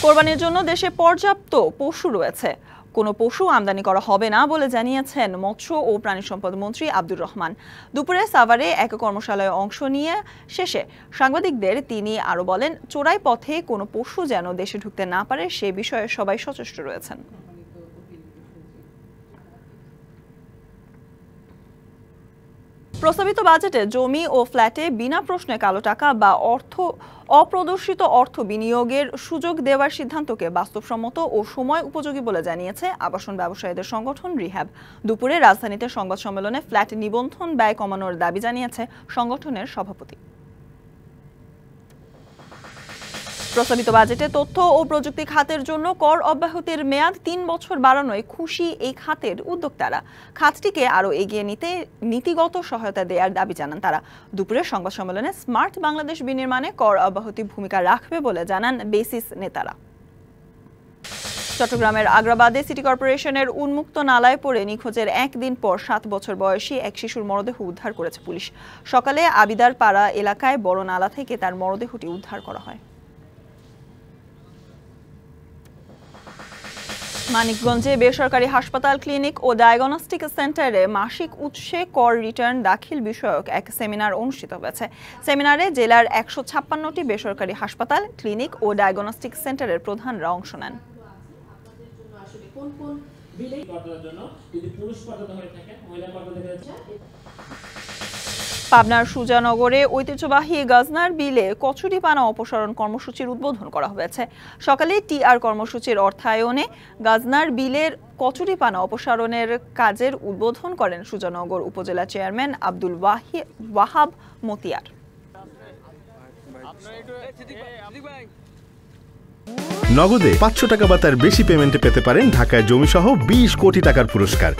কোরবানির জন্য দেশে পর্যাপ্ত পশু রয়েছে, কোনো পশু আমদানি করা হবে না বলে জানিয়েছেন মৎস্য ও প্রাণী সম্পদ মন্ত্রী আব্দুর রহমান। দুপুরে সাভারে এক কর্মশালায় অংশ নিয়ে শেষে সাংবাদিকদের তিনি আরও বলেন, চোরাই পথে কোনো পশু যেন দেশে ঢুকতে না পারে সে বিষয়ে সবাই সচেষ্ট রয়েছেন। প্রস্তাবিত বাজেটে জমি ও ফ্ল্যাটে বিনা প্রশ্নে কালো টাকা বা অপ্রদর্শিত অর্থ বিনিয়োগের সুযোগ দেওয়ার সিদ্ধান্তকে বাস্তবসম্মত ও সময় উপযোগী বলে জানিয়েছে আবাসন ব্যবসায়ীদের সংগঠন রিহ্যাব। দুপুরে রাজধানীতে সংবাদ সম্মেলনে ফ্ল্যাট নিবন্ধন ব্যয় কমানোর দাবি জানিয়েছে সংগঠনের সভাপতি। প্রস্তাবিত বাজেটে তথ্য ও প্রযুক্তি খাতের জন্য কর অব্যাহতির মেয়াদ ৩ বছর বাড়ানোয় খুশি এই খাতের উদ্যোক্তারা। খাতটিকে আরও এগিয়ে নিতে নীতিগত সহায়তা দেওয়ার দাবি জানান তারা। দুপুরের সংবাদ সম্মেলনে স্মার্ট বাংলাদেশ বিনির্মাণে কর অব্যাহতি ভূমিকা রাখবে বলে জানান বেসিস নেতারা। চট্টগ্রামের আগ্রাবাদে সিটি কর্পোরেশনের উন্মুক্ত নালায় পড়ে নিখোঁজের একদিন পর ৭ বছর বয়সী এক শিশুর মরদেহ উদ্ধার করেছে পুলিশ। সকালে আবিদার পাড়া এলাকায় বড় নালা থেকে তার মরদেহটি উদ্ধার করা হয়। মানিকগঞ্জে বেসরকারি হাসপাতাল, ক্লিনিক ও ডায়াগনস্টিক সেন্টারে মাসিক উৎসে কর রিটার্ন দাখিল বিষয়ক এক সেমিনার অনুষ্ঠিত হয়েছে। সেমিনারে জেলার ১৫৬টি বেসরকারি হাসপাতাল, ক্লিনিক ও ডায়াগনস্টিক সেন্টারের প্রধানরা অংশ নেন। পাবনার সুজানগরে ঐতিহ্যবাহী গাজনার বিলে কচুরিপানা অপসারণ কর্মসূচির উদ্বোধন করা হয়েছে। সকালে টিআর কর্মসূচির অর্থায়নে গাজনার বিলের কচুরিপানা অপসারণের কাজের উদ্বোধন করেন সুজানগর উপজেলা চেয়ারম্যান আব্দুল ওয়াহাব মতিয়ার। নগদে ৫০০ টাকা বা তার বেশি পেমেন্টে পেতে পারেন ঢাকায় জমিসহ ২০ কোটি টাকার পুরস্কার।